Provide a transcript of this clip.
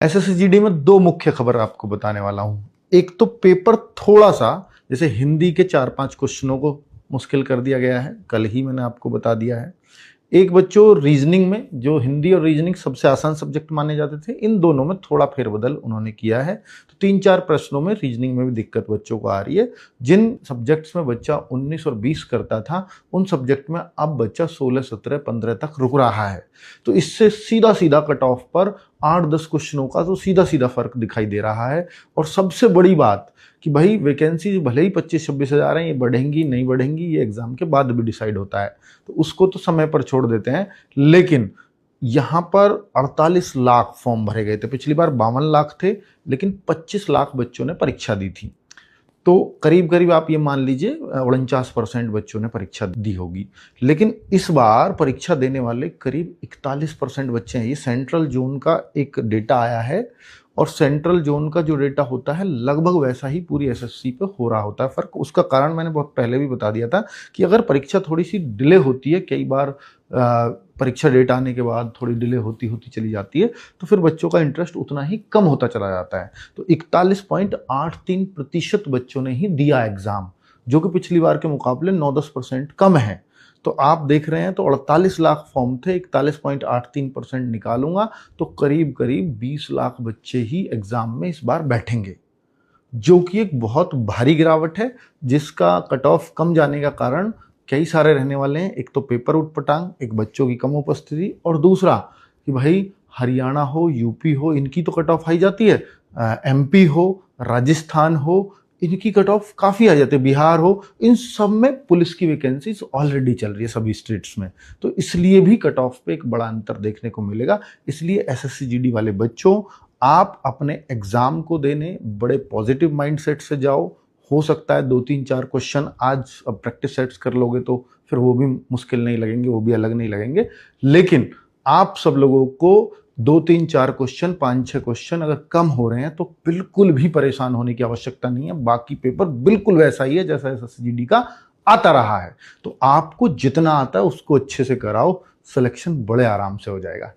SSC में दो मुख्य खबर आपको बताने वाला हूं। एक तो पेपर थोड़ा सा, जैसे हिंदी के 4-5 क्वेश्चनों को मुश्किल कर दिया गया है, कल ही मैंने आपको बता दिया है। एक बच्चों रीजनिंग में, जो हिंदी और रीजनिंग सबसे आसान सब्जेक्ट माने जाते थे, इन दोनों में थोड़ा फेरबदल उन्होंने किया है। तो 3-4 प्रश्नों में रीजनिंग में भी दिक्कत बच्चों को आ रही है। जिन सब्जेक्ट्स में बच्चा 19 और 20 करता था, उन सब्जेक्ट में अब बच्चा 16, 17, 15 तक रुक रहा है। तो इससे सीधा सीधा कट ऑफ पर 8-10 क्वेश्चनों का तो सीधा सीधा फर्क दिखाई दे रहा है। और सबसे बड़ी बात कि भाई वैकेंसी भले ही 25-26 हज़ार हैं, ये बढ़ेंगी नहीं बढ़ेंगी ये एग्जाम के बाद भी डिसाइड होता है, तो उसको तो समय पर छोड़ देते हैं। लेकिन यहाँ पर 48 लाख फॉर्म भरे गए थे, पिछली बार 52 लाख थे, लेकिन 25 लाख बच्चों ने परीक्षा दी थी। तो करीब करीब आप ये मान लीजिए 49% बच्चों ने परीक्षा दी होगी। लेकिन इस बार परीक्षा देने वाले करीब 41% बच्चे हैं। ये सेंट्रल जोन का एक डेटा आया है, और सेंट्रल जोन का जो डेटा होता है लगभग वैसा ही पूरी एसएससी पे हो रहा होता है फर्क। उसका कारण मैंने बहुत पहले भी बता दिया था कि अगर परीक्षा थोड़ी सी डिले होती है, कई बार परीक्षा डेट आने के बाद थोड़ी डिले होती होती चली जाती है, तो फिर बच्चों का इंटरेस्ट उतना ही कम होता चला जाता है। तो 41.83% बच्चों ने ही दिया एग्जाम, जो कि पिछली बार के मुकाबले 9-10% कम है। तो आप देख रहे हैं, तो 48 लाख फॉर्म थे, 41.83% निकालूंगा तो करीब करीब 20 लाख बच्चे ही एग्जाम में इस बार बैठेंगे, जो कि एक बहुत भारी गिरावट है, जिसका कट ऑफ कम जाने का कारण कई सारे रहने वाले हैं। एक तो पेपर उटपटांग, एक बच्चों की कम उपस्थिति, और दूसरा कि भाई हरियाणा हो, यूपी हो, इनकी तो कट ऑफ हाई जाती है, एमपी हो, राजस्थान हो, इनकी कट ऑफ काफ़ी आ जाती है, बिहार हो, इन सब में पुलिस की वैकेंसीज ऑलरेडी चल रही है सभी स्टेट्स में। तो इसलिए भी कट ऑफ पे एक बड़ा अंतर देखने को मिलेगा। इसलिए एसएससी जीडी वाले बच्चों, आप अपने एग्जाम को देने बड़े पॉजिटिव माइंडसेट से जाओ। हो सकता है 2-3-4 क्वेश्चन आज अब प्रैक्टिस सेट्स कर लोगे तो फिर वो भी मुश्किल नहीं लगेंगे, वो भी अलग नहीं लगेंगे। लेकिन आप सब लोगों को 2-3-4 क्वेश्चन, 5-6 क्वेश्चन अगर कम हो रहे हैं तो बिल्कुल भी परेशान होने की आवश्यकता नहीं है। बाकी पेपर बिल्कुल वैसा ही है जैसा एसएससी का आता रहा है। तो आपको जितना आता है उसको अच्छे से कराओ, सिलेक्शन बड़े आराम से हो जाएगा।